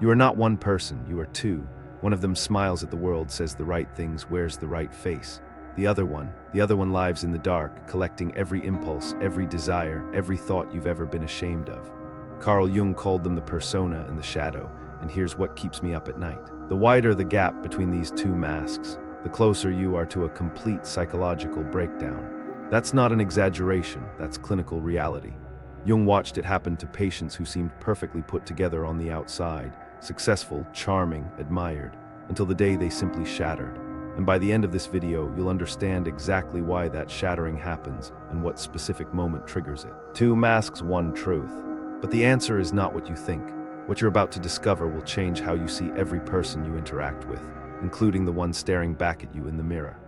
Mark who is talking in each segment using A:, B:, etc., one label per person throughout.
A: You are not one person, you are two. One of them smiles at the world, says the right things, wears the right face. The other one lives in the dark, collecting every impulse, every desire, every thought you've ever been ashamed of. Carl Jung called them the persona and the shadow, and here's what keeps me up at night. The wider the gap between these two masks, the closer you are to a complete psychological breakdown. That's not an exaggeration, that's clinical reality. Jung watched it happen to patients who seemed perfectly put together on the outside, successful, charming, admired, until the day they simply shattered. And by the end of this video, you'll understand exactly why that shattering happens and what specific moment triggers it. Two masks, one truth. But the answer is not what you think. What you're about to discover will change how you see every person you interact with, including the one staring back at you in the mirror.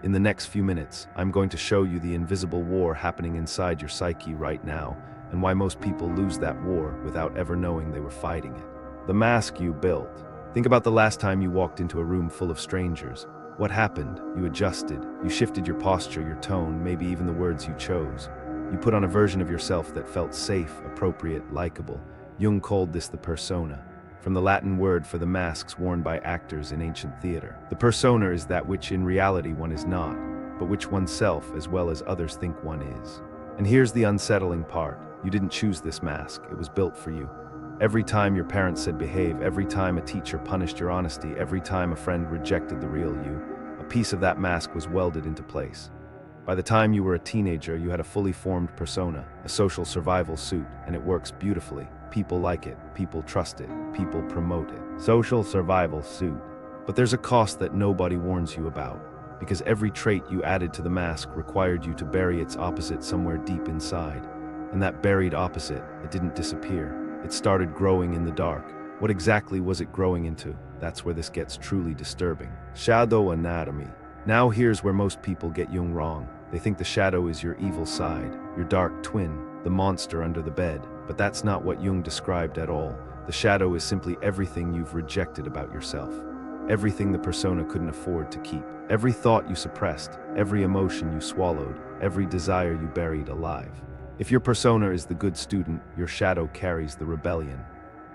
A: In the next few minutes, I'm going to show you the invisible war happening inside your psyche right now, and why most people lose that war without ever knowing they were fighting it. The mask you built. Think about the last time you walked into a room full of strangers. What happened? You adjusted. You shifted your posture, your tone, maybe even the words you chose. You put on a version of yourself that felt safe, appropriate, likable. Jung called this the persona, from the Latin word for the masks worn by actors in ancient theater. The persona is that which in reality one is not, but which oneself as well as others think one is. And here's the unsettling part. You didn't choose this mask, it was built for you. Every time your parents said behave, every time a teacher punished your honesty, every time a friend rejected the real you, a piece of that mask was welded into place. By the time you were a teenager, you had a fully formed persona, a social survival suit, and it works beautifully. People like it, people trust it, people promote it. Social survival suit. But there's a cost that nobody warns you about, because every trait you added to the mask required you to bury its opposite somewhere deep inside. And that buried opposite, it didn't disappear. It started growing in the dark. What exactly was it growing into? That's where this gets truly disturbing. Shadow anatomy. Now here's where most people get Jung wrong. They think the shadow is your evil side, your dark twin, the monster under the bed. But that's not what Jung described at all. The shadow is simply everything you've rejected about yourself. Everything the persona couldn't afford to keep. Every thought you suppressed, every emotion you swallowed, every desire you buried alive. If your persona is the good student, your shadow carries the rebellion.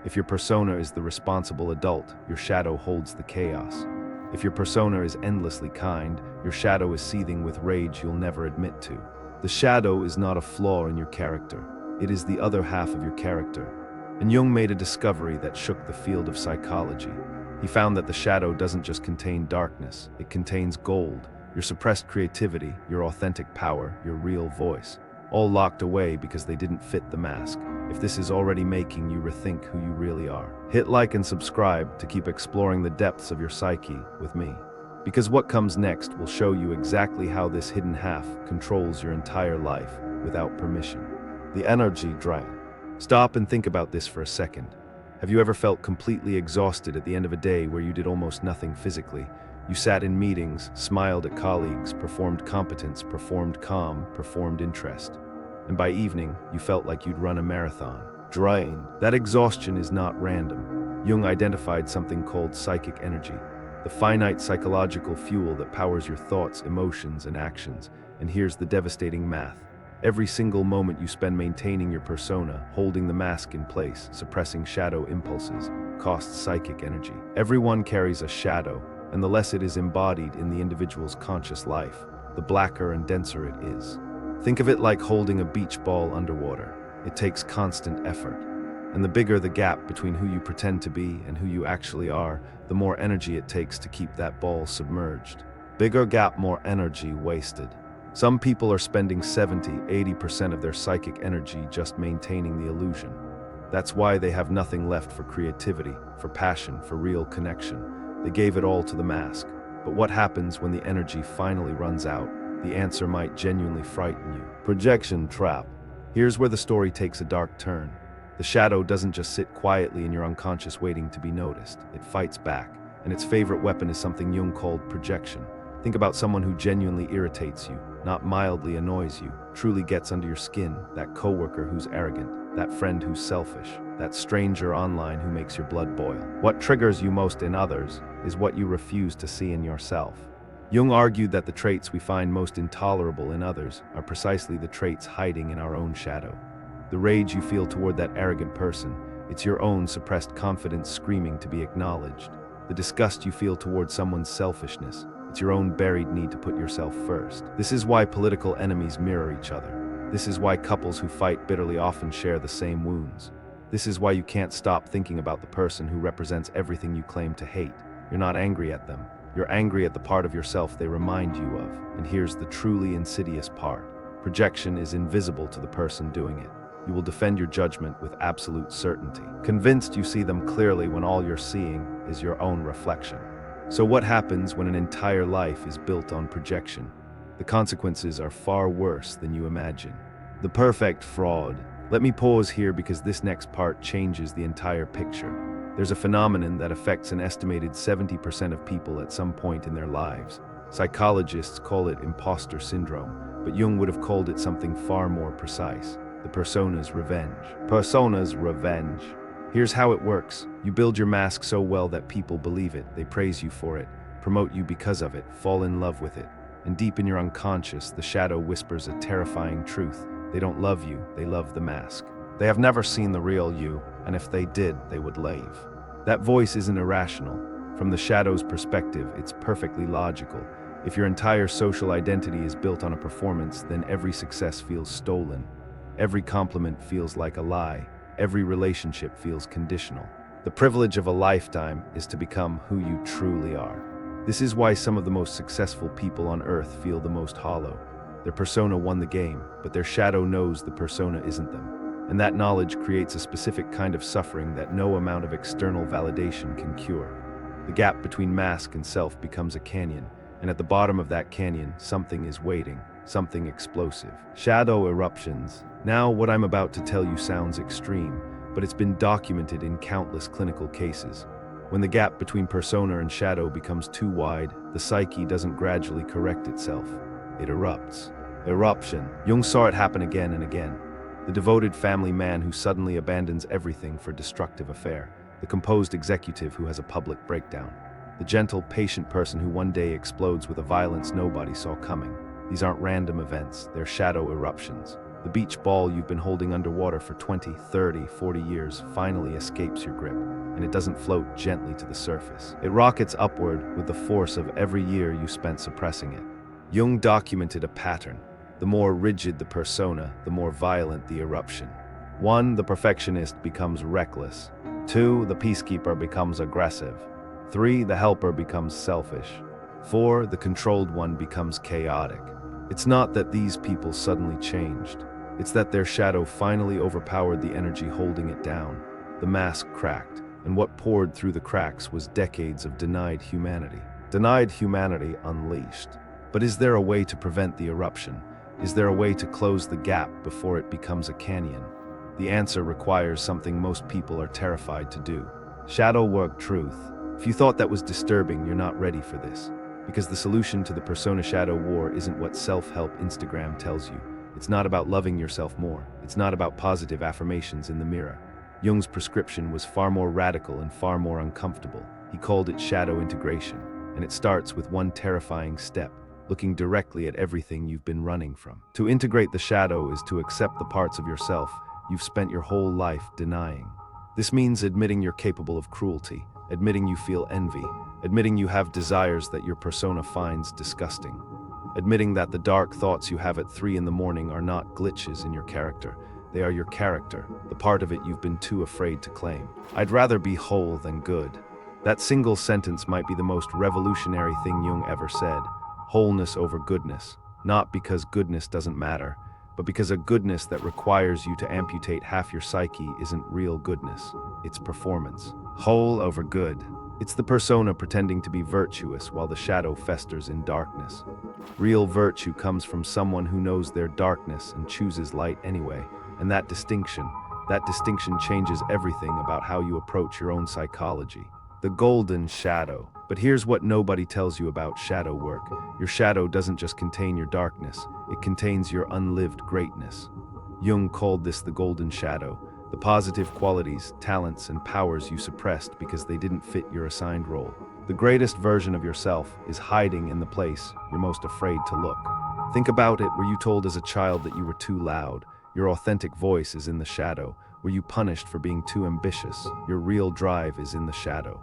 A: If your persona is the responsible adult, your shadow holds the chaos. If your persona is endlessly kind, your shadow is seething with rage you'll never admit to. The shadow is not a flaw in your character. It is the other half of your character. And Jung made a discovery that shook the field of psychology. He found that the shadow doesn't just contain darkness, it contains gold, your suppressed creativity, your authentic power, your real voice. All locked away because they didn't fit the mask. If this is already making you rethink who you really are, hit like and subscribe to keep exploring the depths of your psyche with me. Because what comes next will show you exactly how this hidden half controls your entire life without permission. The energy drain. Stop and think about this for a second. Have you ever felt completely exhausted at the end of a day where you did almost nothing physically? You sat in meetings, smiled at colleagues, performed competence, performed calm, performed interest. And by evening, you felt like you'd run a marathon. Drained. That exhaustion is not random. Jung identified something called psychic energy, the finite psychological fuel that powers your thoughts, emotions, and actions. And here's the devastating math. Every single moment you spend maintaining your persona, holding the mask in place, suppressing shadow impulses, costs psychic energy. Everyone carries a shadow, and the less it is embodied in the individual's conscious life, the blacker and denser it is. Think of it like holding a beach ball underwater. It takes constant effort. And the bigger the gap between who you pretend to be and who you actually are, the more energy it takes to keep that ball submerged. Bigger gap, more energy wasted. Some people are spending 70–80% of their psychic energy just maintaining the illusion. That's why they have nothing left for creativity, for passion, for real connection. They gave it all to the mask. But what happens when the energy finally runs out? The answer might genuinely frighten you. Projection trap. Here's where the story takes a dark turn. The shadow doesn't just sit quietly in your unconscious waiting to be noticed. It fights back, and its favorite weapon is something Jung called projection. Think about someone who genuinely irritates you, not mildly annoys you, truly gets under your skin, that coworker who's arrogant, that friend who's selfish, that stranger online who makes your blood boil. What triggers you most in others is what you refuse to see in yourself. Jung argued that the traits we find most intolerable in others are precisely the traits hiding in our own shadow. The rage you feel toward that arrogant person It's your own suppressed confidence screaming to be acknowledged. The disgust you feel towards someone's selfishness. It's your own buried need to put yourself first. This is why political enemies mirror each other. This is why couples who fight bitterly often share the same wounds. This is why you can't stop thinking about the person who represents everything you claim to hate. You're not angry at them. You're angry at the part of yourself they remind you of. And here's the truly insidious part. Projection is invisible to the person doing it. You will defend your judgment with absolute certainty, convinced you see them clearly when all you're seeing is your own reflection. So what happens when an entire life is built on projection? The consequences are far worse than you imagine. The perfect fraud. Let me pause here because this next part changes the entire picture. There's a phenomenon that affects an estimated 70% of people at some point in their lives. Psychologists call it imposter syndrome, but Jung would have called it something far more precise. The persona's revenge. Persona's revenge. Here's how it works. You build your mask so well that people believe it, they praise you for it, promote you because of it, fall in love with it. And deep in your unconscious, the shadow whispers a terrifying truth. They don't love you, they love the mask. They have never seen the real you, and if they did, they would leave. That voice isn't irrational. From the shadow's perspective, it's perfectly logical. If your entire social identity is built on a performance, then every success feels stolen. Every compliment feels like a lie. Every relationship feels conditional. The privilege of a lifetime is to become who you truly are. This is why some of the most successful people on earth feel the most hollow. Their persona won the game, but their shadow knows the persona isn't them. And that knowledge creates a specific kind of suffering that no amount of external validation can cure. The gap between mask and self becomes a canyon, and at the bottom of that canyon, something is waiting, something explosive. Shadow eruptions. Now, what I'm about to tell you sounds extreme, but it's been documented in countless clinical cases. When the gap between persona and shadow becomes too wide, the psyche doesn't gradually correct itself. It erupts. Eruption. Jung saw it happen again and again. The devoted family man who suddenly abandons everything for a destructive affair. The composed executive who has a public breakdown. The gentle, patient person who one day explodes with a violence nobody saw coming. These aren't random events, they're shadow eruptions. The beach ball you've been holding underwater for 20, 30, 40 years finally escapes your grip, and it doesn't float gently to the surface. It rockets upward with the force of every year you spent suppressing it. Jung documented a pattern. The more rigid the persona, the more violent the eruption. 1. The perfectionist becomes reckless. 2. The peacekeeper becomes aggressive. 3. The helper becomes selfish. 4. The controlled one becomes chaotic. It's not that these people suddenly changed. It's that their shadow finally overpowered the energy holding it down. The mask cracked, and what poured through the cracks was decades of denied humanity. Denied humanity unleashed. But is there a way to prevent the eruption? Is there a way to close the gap before it becomes a canyon? The answer requires something most people are terrified to do. Shadow work truth. If you thought that was disturbing, you're not ready for this. Because the solution to the persona-shadow war isn't what self-help Instagram tells you. It's not about loving yourself more. It's not about positive affirmations in the mirror. Jung's prescription was far more radical and far more uncomfortable. He called it shadow integration, and it starts with one terrifying step, looking directly at everything you've been running from. To integrate the shadow is to accept the parts of yourself you've spent your whole life denying. This means admitting you're capable of cruelty, admitting you feel envy, admitting you have desires that your persona finds disgusting, admitting that the dark thoughts you have at 3 in the morning are not glitches in your character. They are your character, the part of it you've been too afraid to claim. I'd rather be whole than good. That single sentence might be the most revolutionary thing Jung ever said. Wholeness over goodness. Not because goodness doesn't matter, but because a goodness that requires you to amputate half your psyche isn't real goodness. It's performance. Whole over good. It's the persona pretending to be virtuous while the shadow festers in darkness. Real virtue comes from someone who knows their darkness and chooses light anyway. And that distinction changes everything about how you approach your own psychology. The golden shadow. But here's what nobody tells you about shadow work. Your shadow doesn't just contain your darkness, it contains your unlived greatness. Jung called this the golden shadow. The positive qualities, talents, and powers you suppressed because they didn't fit your assigned role. The greatest version of yourself is hiding in the place you're most afraid to look. Think about it. Were you told as a child that you were too loud? Your authentic voice is in the shadow. Were you punished for being too ambitious? Your real drive is in the shadow.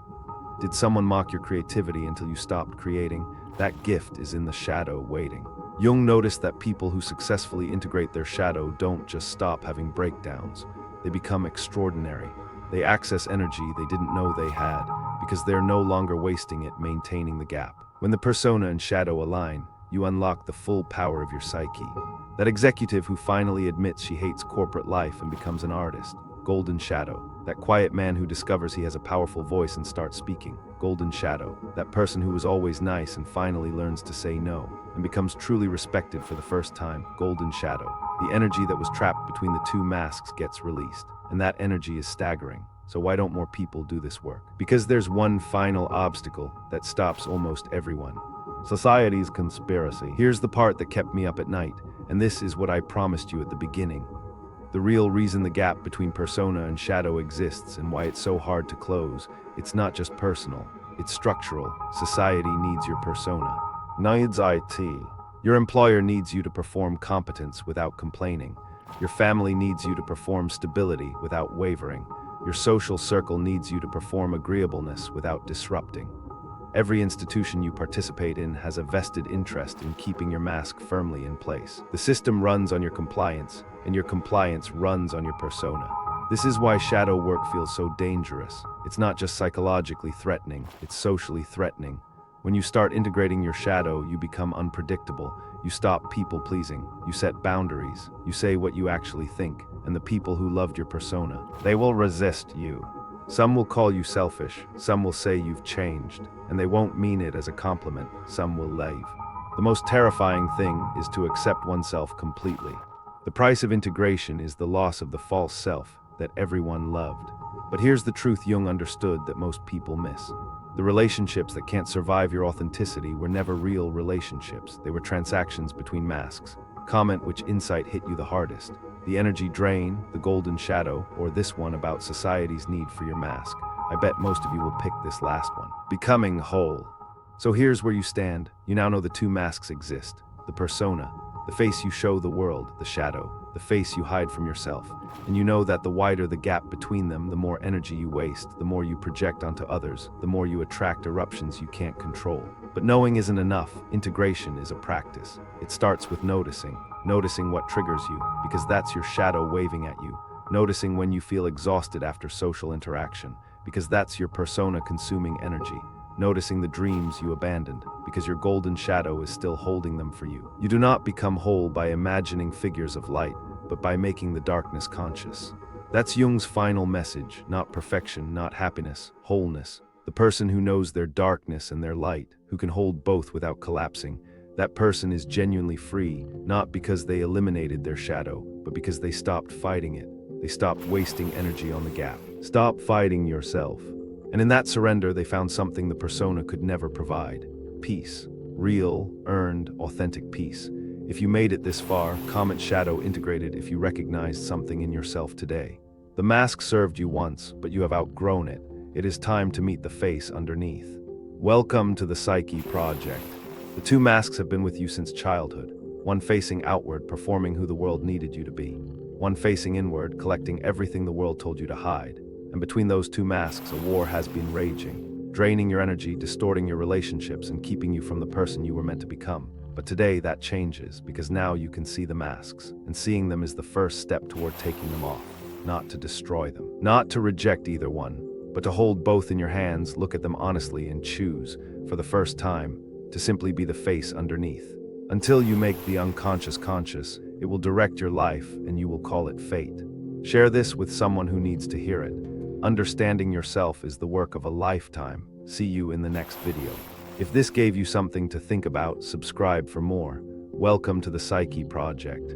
A: Did someone mock your creativity until you stopped creating? That gift is in the shadow waiting. Jung noticed that people who successfully integrate their shadow don't just stop having breakdowns. They become extraordinary. They access energy they didn't know they had because they're no longer wasting it maintaining the gap. When the persona and shadow align, you unlock the full power of your psyche. That executive who finally admits she hates corporate life and becomes an artist. Golden shadow. That quiet man who discovers he has a powerful voice and starts speaking. Golden shadow. That person who was always nice and finally learns to say no and becomes truly respected for the first time. Golden shadow. The energy that was trapped between the two masks gets released, and that energy is staggering. So why don't more people do this work? Because there's one final obstacle that stops almost everyone. Society's conspiracy. Here's the part that kept me up at night, and this is what I promised you at the beginning. The real reason the gap between persona and shadow exists and why it's so hard to close, it's not just personal, it's structural. Society needs your persona. Needs IT. Your employer needs you to perform competence without complaining. Your family needs you to perform stability without wavering. Your social circle needs you to perform agreeableness without disrupting. Every institution you participate in has a vested interest in keeping your mask firmly in place. The system runs on your compliance, and your compliance runs on your persona. This is why shadow work feels so dangerous. It's not just psychologically threatening, it's socially threatening. When you start integrating your shadow, you become unpredictable. You stop people-pleasing. You set boundaries. You say what you actually think. And the people who loved your persona, they will resist you. Some will call you selfish. Some will say you've changed. And they won't mean it as a compliment. Some will leave. The most terrifying thing is to accept oneself completely. The price of integration is the loss of the false self that everyone loved. But here's the truth Jung understood that most people miss. The relationships that can't survive your authenticity were never real relationships. They were transactions between masks. Comment which insight hit you the hardest. The energy drain, the golden shadow, or this one about society's need for your mask. I bet most of you will pick this last one. Becoming whole. So here's where you stand. You now know the two masks exist. The persona, the face you show the world, the shadow, the face you hide from yourself. And you know that the wider the gap between them, the more energy you waste, the more you project onto others, the more you attract eruptions you can't control. But knowing isn't enough. Integration is a practice. It starts with noticing what triggers you, because that's your shadow waving at you. Noticing when you feel exhausted after social interaction, because that's your persona consuming energy. Noticing the dreams you abandoned, because your golden shadow is still holding them for you. You do not become whole by imagining figures of light, but by making the darkness conscious. That's Jung's final message, not perfection, not happiness, wholeness. The person who knows their darkness and their light, who can hold both without collapsing, that person is genuinely free, not because they eliminated their shadow, but because they stopped fighting it. They stopped wasting energy on the gap. Stop fighting yourself. And in that surrender, they found something the persona could never provide. Peace. Real, earned, authentic peace. If you made it this far, comment shadow integrated if you recognized something in yourself today. The mask served you once, but you have outgrown it. It is time to meet the face underneath. Welcome to the Psyche project. The two masks have been with you since childhood. One facing outward, performing who the world needed you to be. One facing inward, collecting everything the world told you to hide. And between those two masks, a war has been raging, draining your energy, distorting your relationships, and keeping you from the person you were meant to become. But today that changes, because now you can see the masks, and seeing them is the first step toward taking them off, not to destroy them, not to reject either one, but to hold both in your hands, look at them honestly, and choose, for the first time, to simply be the face underneath. Until you make the unconscious conscious, it will direct your life, and you will call it fate. Share this with someone who needs to hear it. Understanding yourself is the work of a lifetime. See you in the next video. If this gave you something to think about, subscribe for more. Welcome to the Psyche Project.